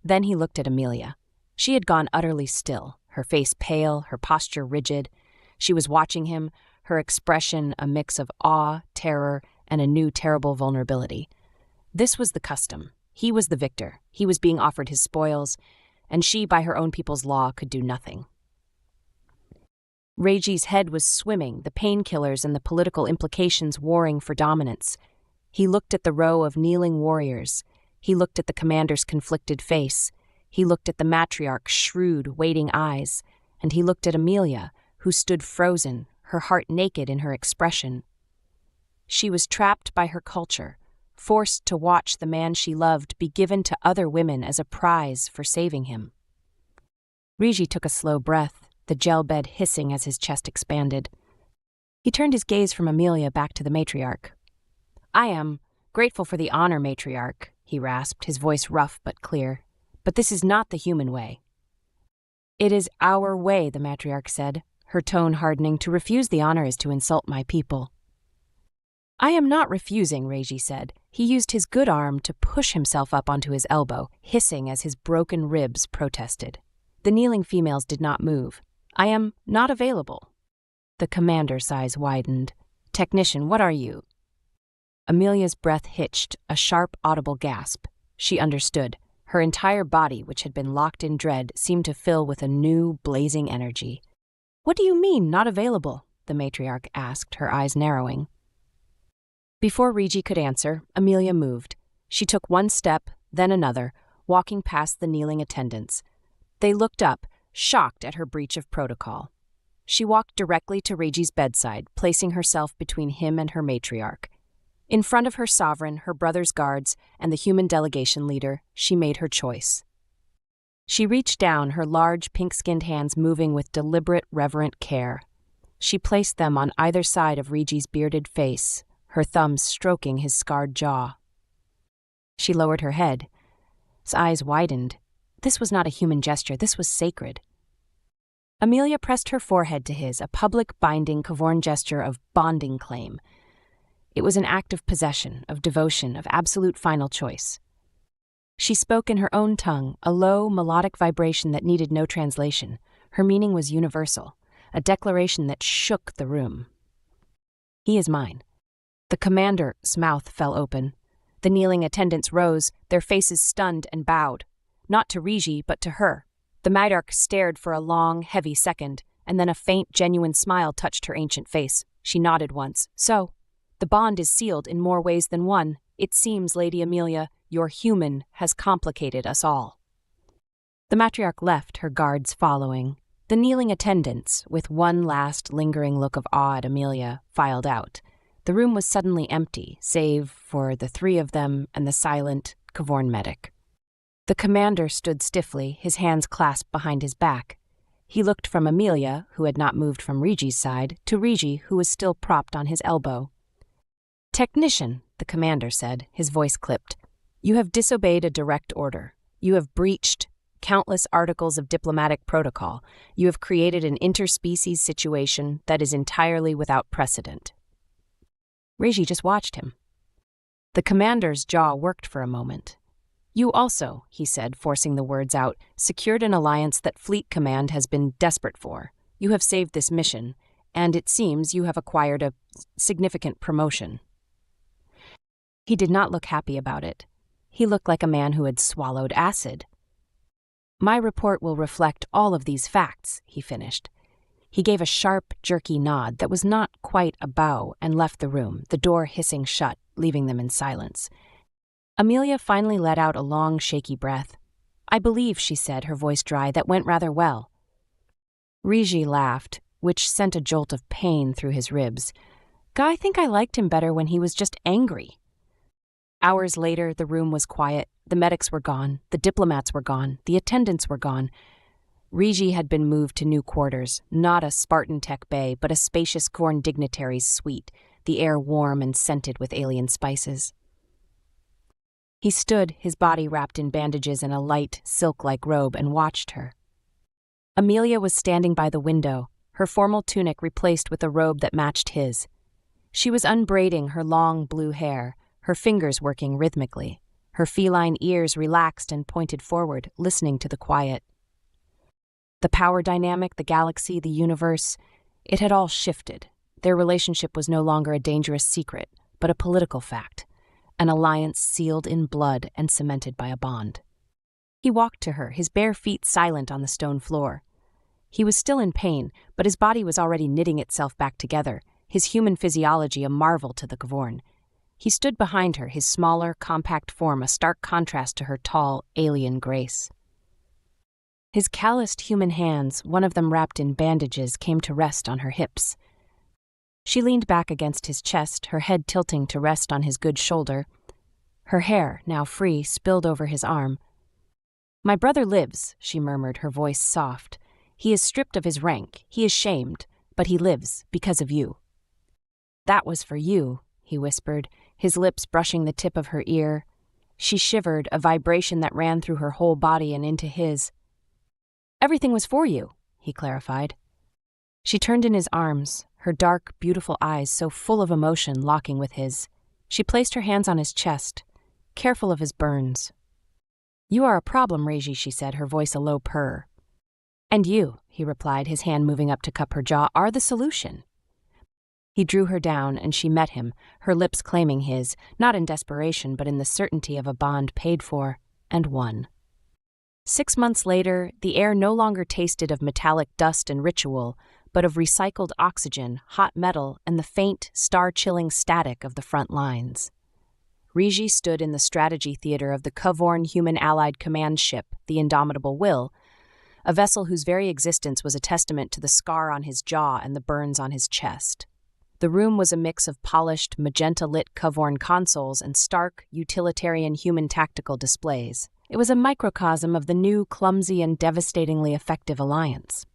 Then he looked at Amelia. She had gone utterly still, her face pale, her posture rigid. She was watching him, her expression a mix of awe, terror, and a new terrible vulnerability. This was the custom. He was the victor. He was being offered his spoils, and she, by her own people's law, could do nothing. Regi's head was swimming, the painkillers and the political implications warring for dominance. He looked at the row of kneeling warriors. He looked at the commander's conflicted face. He looked at the matriarch's shrewd, waiting eyes. And he looked at Amelia, who stood frozen, her heart naked in her expression. She was trapped by her culture, forced to watch the man she loved be given to other women as a prize for saving him. Regi took a slow breath, the gel bed hissing as his chest expanded. He turned his gaze from Amelia back to the matriarch. "I am grateful for the honor, matriarch," he rasped, his voice rough but clear. "But this is not the human way." "It is our way," the matriarch said, her tone hardening. "To refuse the honor is to insult my people." "I am not refusing," Regi said. He used his good arm to push himself up onto his elbow, hissing as his broken ribs protested. The kneeling females did not move. "I am not available." The commander's eyes widened. "Technician, what are you?" Amelia's breath hitched, a sharp, audible gasp. She understood. Her entire body, which had been locked in dread, seemed to fill with a new, blazing energy. "What do you mean, not available?" the matriarch asked, her eyes narrowing. Before Regi could answer, Amelia moved. She took one step, then another, walking past the kneeling attendants. They looked up, shocked at her breach of protocol. She walked directly to Regi's bedside, placing herself between him and her matriarch. In front of her sovereign, her brother's guards, and the human delegation leader, she made her choice. She reached down, her large, pink-skinned hands moving with deliberate, reverent care. She placed them on either side of Regi's bearded face, her thumbs stroking his scarred jaw. She lowered her head. His eyes widened. This was not a human gesture, this was sacred. Amelia pressed her forehead to his, a public binding Cavorn gesture of bonding claim. It was an act of possession, of devotion, of absolute final choice. She spoke in her own tongue, a low, melodic vibration that needed no translation. Her meaning was universal, a declaration that shook the room. "He is mine." The commander's mouth fell open. The kneeling attendants rose, their faces stunned and bowed. Not to Regi, but to her. The matriarch stared for a long, heavy second, and then a faint, genuine smile touched her ancient face. She nodded once. "So, the bond is sealed in more ways than one. It seems, Lady Amelia, your human has complicated us all." The matriarch left, her guards following. The kneeling attendants, with one last lingering look of awe at Amelia, filed out. The room was suddenly empty, save for the three of them and the silent Cavorn medic. The commander stood stiffly, his hands clasped behind his back. He looked from Amelia, who had not moved from Regi's side, to Regi, who was still propped on his elbow. "Technician," the commander said, his voice clipped, "you have disobeyed a direct order. You have breached countless articles of diplomatic protocol. You have created an interspecies situation that is entirely without precedent." Regi just watched him. The commander's jaw worked for a moment. "You also," he said, forcing the words out, "secured an alliance that Fleet Command has been desperate for. You have saved this mission, and it seems you have acquired a significant promotion." He did not look happy about it. He looked like a man who had swallowed acid. "My report will reflect all of these facts," he finished. He gave a sharp, jerky nod that was not quite a bow and left the room, the door hissing shut, leaving them in silence. Amelia finally let out a long, shaky breath. "I believe," she said, her voice dry, "that went rather well." Rigi laughed, which sent a jolt of pain through his ribs. "I think I liked him better when he was just angry." Hours later, the room was quiet. The medics were gone. The diplomats were gone. The attendants were gone. Rigi had been moved to new quarters, not a Spartan tech bay, but a spacious Khorne dignitary's suite, the air warm and scented with alien spices. He stood, his body wrapped in bandages and a light, silk-like robe, and watched her. Amelia was standing by the window, her formal tunic replaced with a robe that matched his. She was unbraiding her long blue hair, her fingers working rhythmically, her feline ears relaxed and pointed forward, listening to the quiet. The power dynamic, the galaxy, the universe, it had all shifted. Their relationship was no longer a dangerous secret, but a political fact, an alliance sealed in blood and cemented by a bond. He walked to her, his bare feet silent on the stone floor. He was still in pain, but his body was already knitting itself back together, his human physiology a marvel to the Khorne. He stood behind her, his smaller, compact form a stark contrast to her tall, alien grace. His calloused human hands, one of them wrapped in bandages, came to rest on her hips. She leaned back against his chest, her head tilting to rest on his good shoulder. Her hair, now free, spilled over his arm. "My brother lives," she murmured, her voice soft. "He is stripped of his rank, he is shamed, but he lives because of you." "That was for you," he whispered, his lips brushing the tip of her ear. She shivered, a vibration that ran through her whole body and into his. "Everything was for you," he clarified. She turned in his arms, her dark, beautiful eyes so full of emotion locking with his. She placed her hands on his chest, careful of his burns. "You are a problem, Rigi," she said, her voice a low purr. "And you," he replied, his hand moving up to cup her jaw, "are the solution." He drew her down, and she met him, her lips claiming his, not in desperation, but in the certainty of a bond paid for and won. 6 months later, the air no longer tasted of metallic dust and ritual, but of recycled oxygen, hot metal, and the faint, star-chilling static of the front lines. Rigi stood in the strategy theater of the Khorne Human Allied Command Ship, the Indomitable Will, a vessel whose very existence was a testament to the scar on his jaw and the burns on his chest. The room was a mix of polished, magenta-lit Khorne consoles and stark, utilitarian human tactical displays. It was a microcosm of the new, clumsy, and devastatingly effective alliance.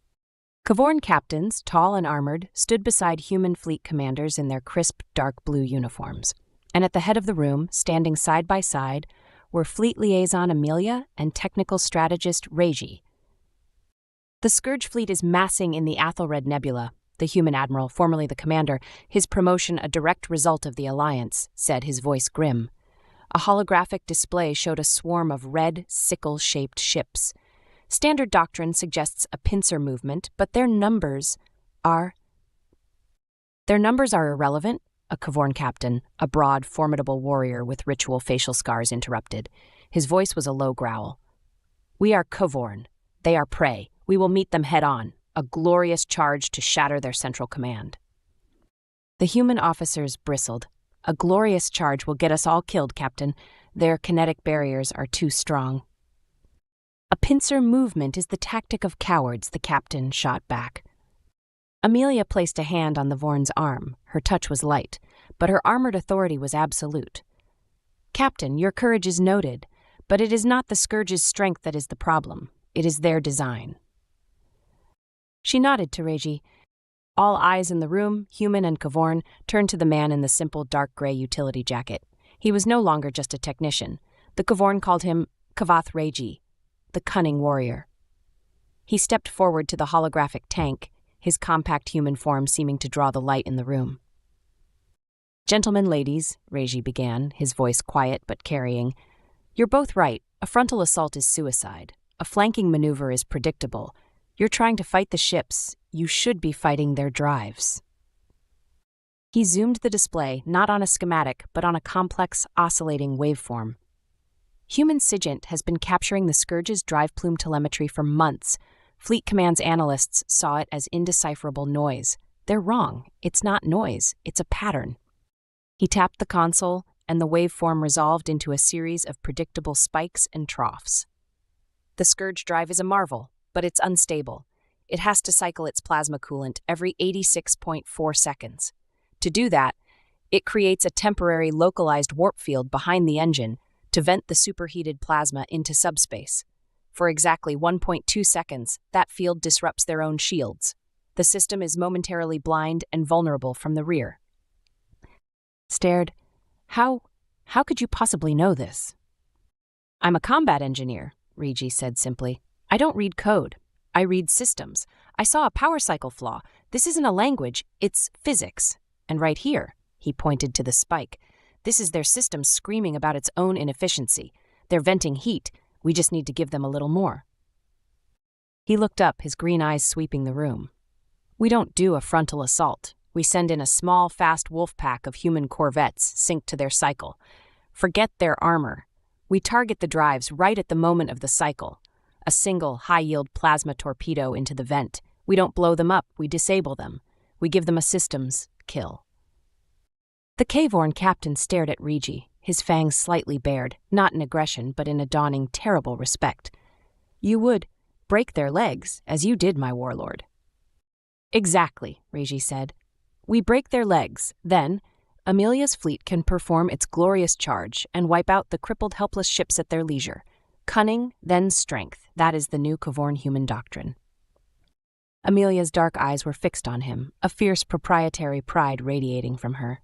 Khorne captains, tall and armored, stood beside human fleet commanders in their crisp, dark blue uniforms. And at the head of the room, standing side by side, were fleet liaison Amelia and technical strategist Rigi. "The Scourge fleet is massing in the Athelred Nebula," the human admiral, formerly the commander, his promotion a direct result of the alliance, said, his voice grim. A holographic display showed a swarm of red, sickle-shaped ships. Standard doctrine suggests a pincer movement, but their numbers are irrelevant, a Khorne captain, a broad, formidable warrior with ritual facial scars, interrupted. His voice was a low growl. "We are Khorne. They are prey. We will meet them head-on, a glorious charge to shatter their central command." The human officers bristled. "A glorious charge will get us all killed, Captain. Their kinetic barriers are too strong." "A pincer movement is the tactic of cowards," the captain shot back. Amelia placed a hand on the Vorn's arm. Her touch was light, but her armored authority was absolute. "Captain, your courage is noted, but it is not the Scourge's strength that is the problem. It is their design." She nodded to Rigi. All eyes in the room, human and Khorne, turned to the man in the simple dark gray utility jacket. He was no longer just a technician. The Khorne called him Kavath Rigi, the cunning warrior. He stepped forward to the holographic tank, his compact human form seeming to draw the light in the room. "Gentlemen, ladies," Rigi began, his voice quiet but carrying, "you're both right. A frontal assault is suicide. A flanking maneuver is predictable. You're trying to fight the ships. You should be fighting their drives." He zoomed the display, not on a schematic, but on a complex, oscillating waveform. Human SIGINT has been capturing the Scourge's drive plume telemetry for months. Fleet Command's analysts saw it as indecipherable noise. They're wrong. It's not noise. It's a pattern. He tapped the console, and the waveform resolved into a series of predictable spikes and troughs. The Scourge drive is a marvel, but it's unstable. It has to cycle its plasma coolant every 86.4 seconds. To do that, it creates a temporary localized warp field behind the engine to vent the superheated plasma into subspace. For exactly 1.2 seconds, that field disrupts their own shields. The system is momentarily blind and vulnerable from the rear. Stared. How could you possibly know this? I'm a combat engineer, Regi said simply. I don't read code. I read systems. I saw a power cycle flaw. This isn't a language, it's physics. And right here, he pointed to the spike. This is their system screaming about its own inefficiency. They're venting heat. We just need to give them a little more. He looked up, his green eyes sweeping the room. We don't do a frontal assault. We send in a small, fast wolf pack of human corvettes synced to their cycle. Forget their armor. We target the drives right at the moment of the cycle. A single, high-yield plasma torpedo into the vent. We don't blow them up, we disable them. We give them a systems kill. The Cavorn captain stared at Regi, his fangs slightly bared, not in aggression, but in a dawning, terrible respect. You would break their legs, as you did, my warlord. Exactly, Regi said. We break their legs, then Amelia's fleet can perform its glorious charge and wipe out the crippled, helpless ships at their leisure. Cunning, then strength. That is the new Cavorn human doctrine. Amelia's dark eyes were fixed on him, a fierce proprietary pride radiating from her.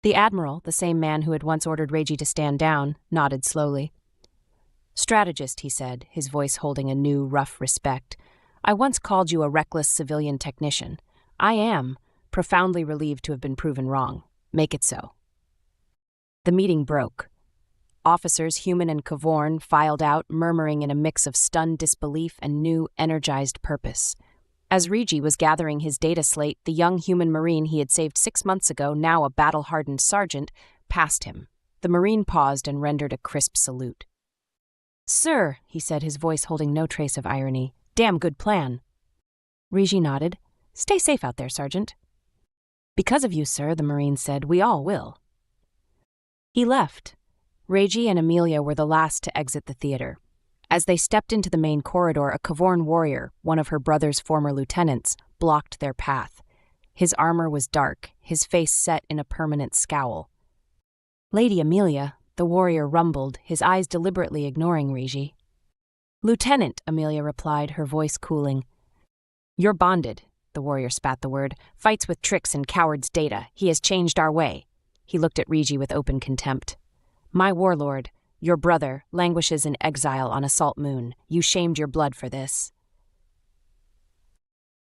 The admiral, the same man who had once ordered Regi to stand down, nodded slowly. Strategist, he said, his voice holding a new, rough respect. I once called you a reckless civilian technician. I am profoundly relieved to have been proven wrong. Make it so. The meeting broke. Officers, human and Cavorn, filed out, murmuring in a mix of stunned disbelief and new, energized purpose. As Regi was gathering his data slate, the young human Marine he had saved 6 months ago, now a battle-hardened sergeant, passed him. The Marine paused and rendered a crisp salute. Sir, he said, his voice holding no trace of irony. Damn good plan. Regi nodded. Stay safe out there, Sergeant. Because of you, sir, the Marine said, we all will. He left. Regi and Amelia were the last to exit the theater. As they stepped into the main corridor, a Cavorn warrior, one of her brother's former lieutenants, blocked their path. His armor was dark, his face set in a permanent scowl. Lady Amelia, the warrior rumbled, his eyes deliberately ignoring Regi. Lieutenant, Amelia replied, her voice cooling. You're bonded, the warrior spat the word. Fights with tricks and cowards' data. He has changed our way. He looked at Regi with open contempt. My warlord, your brother, languishes in exile on a salt moon. You shamed your blood for this.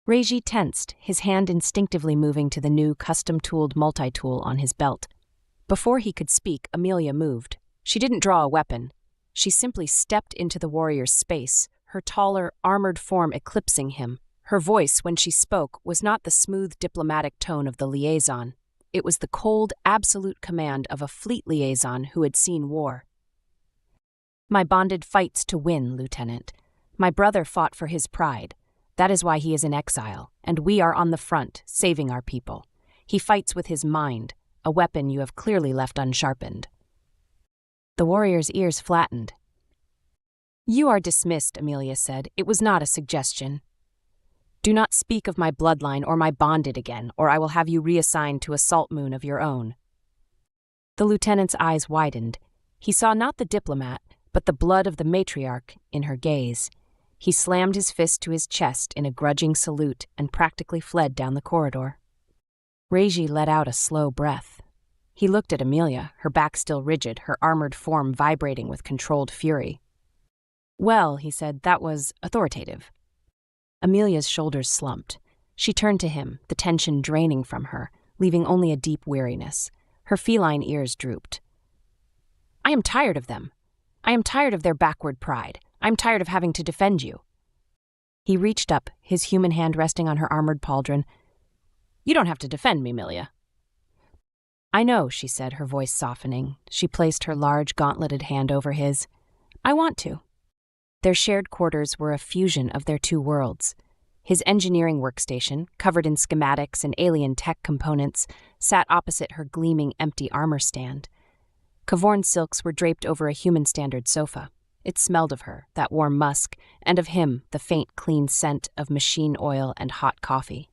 Regi tensed, his hand instinctively moving to the new custom-tooled multi-tool on his belt. Before he could speak, Amelia moved. She didn't draw a weapon. She simply stepped into the warrior's space, her taller, armored form eclipsing him. Her voice, when she spoke, was not the smooth diplomatic tone of the liaison. It was the cold, absolute command of a fleet liaison who had seen war. My bonded fights to win, Lieutenant. My brother fought for his pride. That is why he is in exile, and we are on the front, saving our people. He fights with his mind, a weapon you have clearly left unsharpened. The warrior's ears flattened. You are dismissed, Amelia said. It was not a suggestion. Do not speak of my bloodline or my bonded again, or I will have you reassigned to a salt moon of your own. The lieutenant's eyes widened. He saw not the diplomat, but the blood of the matriarch in her gaze. He slammed his fist to his chest in a grudging salute and practically fled down the corridor. Regi let out a slow breath. He looked at Amelia, her back still rigid, her armored form vibrating with controlled fury. Well, he said, that was authoritative. Amelia's shoulders slumped. She turned to him, the tension draining from her, leaving only a deep weariness. Her feline ears drooped. I am tired of them. I am tired of their backward pride. I am tired of having to defend you. He reached up, his human hand resting on her armored pauldron. You don't have to defend me, Amelia. I know, she said, her voice softening. She placed her large, gauntleted hand over his. I want to. Their shared quarters were a fusion of their two worlds. His engineering workstation, covered in schematics and alien tech components, sat opposite her gleaming, empty armor stand. Cavorn silks were draped over a human-standard sofa. It smelled of her, that warm musk, and of him, the faint, clean scent of machine oil and hot coffee.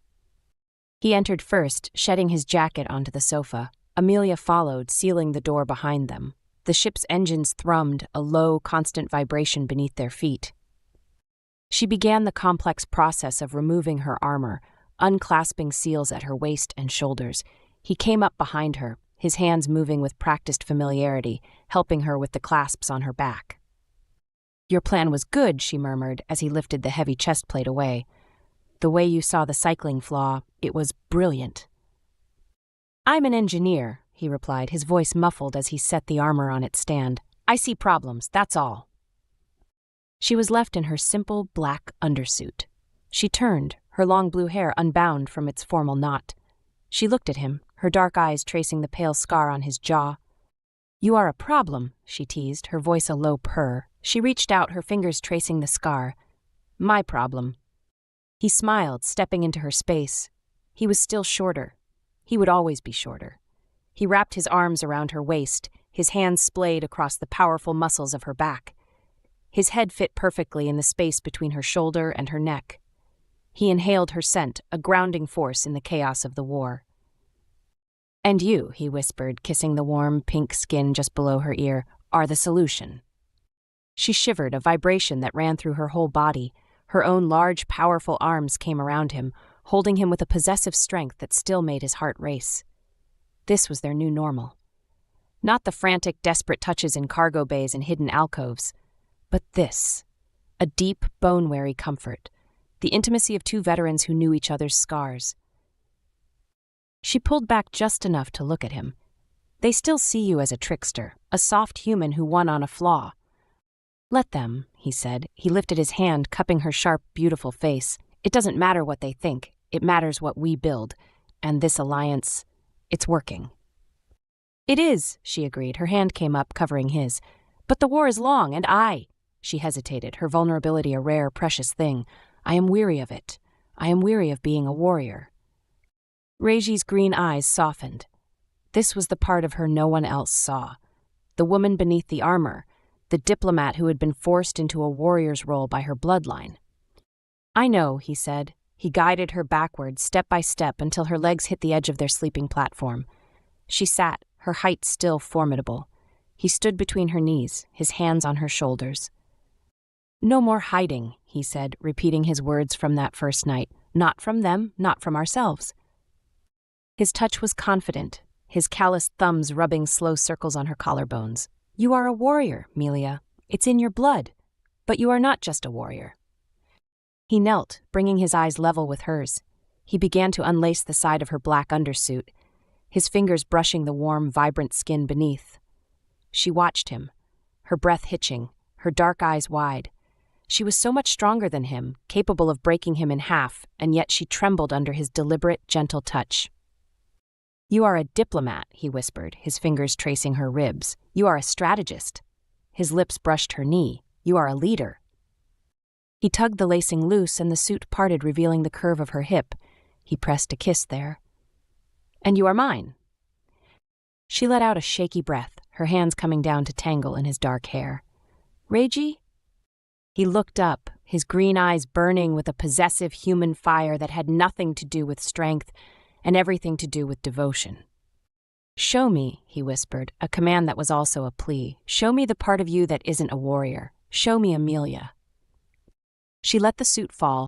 He entered first, shedding his jacket onto the sofa. Amelia followed, sealing the door behind them. The ship's engines thrummed, a low, constant vibration beneath their feet. She began the complex process of removing her armor, unclasping seals at her waist and shoulders. He came up behind her, his hands moving with practiced familiarity, helping her with the clasps on her back. "Your plan was good," she murmured as he lifted the heavy chest plate away. "The way you saw the cycling flaw, it was brilliant." "I'm an engineer," he replied, his voice muffled as he set the armor on its stand. "I see problems, that's all." She was left in her simple black undersuit. She turned, her long blue hair unbound from its formal knot. She looked at him, her dark eyes tracing the pale scar on his jaw. "You are a problem," she teased, her voice a low purr. She reached out, her fingers tracing the scar. "My problem." He smiled, stepping into her space. He was still shorter. He would always be shorter. He wrapped his arms around her waist, his hands splayed across the powerful muscles of her back. His head fit perfectly in the space between her shoulder and her neck. He inhaled her scent, a grounding force in the chaos of the war. "And you," he whispered, kissing the warm, pink skin just below her ear, "are the solution." She shivered, a vibration that ran through her whole body. Her own large, powerful arms came around him, holding him with a possessive strength that still made his heart race. This was their new normal. Not the frantic, desperate touches in cargo bays and hidden alcoves, but this, a deep, bone-weary comfort, the intimacy of two veterans who knew each other's scars. She pulled back just enough to look at him. "They still see you as a trickster, a soft human who won on a flaw." "Let them," he said. He lifted his hand, cupping her sharp, beautiful face. "It doesn't matter what they think. It matters what we build. And this alliance, it's working." "It is," she agreed. Her hand came up, covering his. "But the war is long, and she hesitated, her vulnerability a rare, precious thing. "I am weary of it. I am weary of being a warrior." Reggie's green eyes softened. This was the part of her no one else saw. The woman beneath the armor, the diplomat who had been forced into a warrior's role by her bloodline. "I know," he said. He guided her backward, step by step, until her legs hit the edge of their sleeping platform. She sat, her height still formidable. He stood between her knees, his hands on her shoulders. "No more hiding," he said, repeating his words from that first night. "Not from them, not from ourselves." His touch was confident, his calloused thumbs rubbing slow circles on her collarbones. "You are a warrior, Melia. It's in your blood. But you are not just a warrior." He knelt, bringing his eyes level with hers. He began to unlace the side of her black undersuit, his fingers brushing the warm, vibrant skin beneath. She watched him, her breath hitching, her dark eyes wide. She was so much stronger than him, capable of breaking him in half, and yet she trembled under his deliberate, gentle touch. "You are a diplomat," he whispered, his fingers tracing her ribs. "You are a strategist." His lips brushed her knee. "You are a leader." He tugged the lacing loose, and the suit parted, revealing the curve of her hip. He pressed a kiss there. "And you are mine." She let out a shaky breath, her hands coming down to tangle in his dark hair. "Reggie?" He looked up, his green eyes burning with a possessive human fire that had nothing to do with strength and everything to do with devotion. "Show me," he whispered, a command that was also a plea. "Show me the part of you that isn't a warrior. Show me Amelia." She let the suit fall,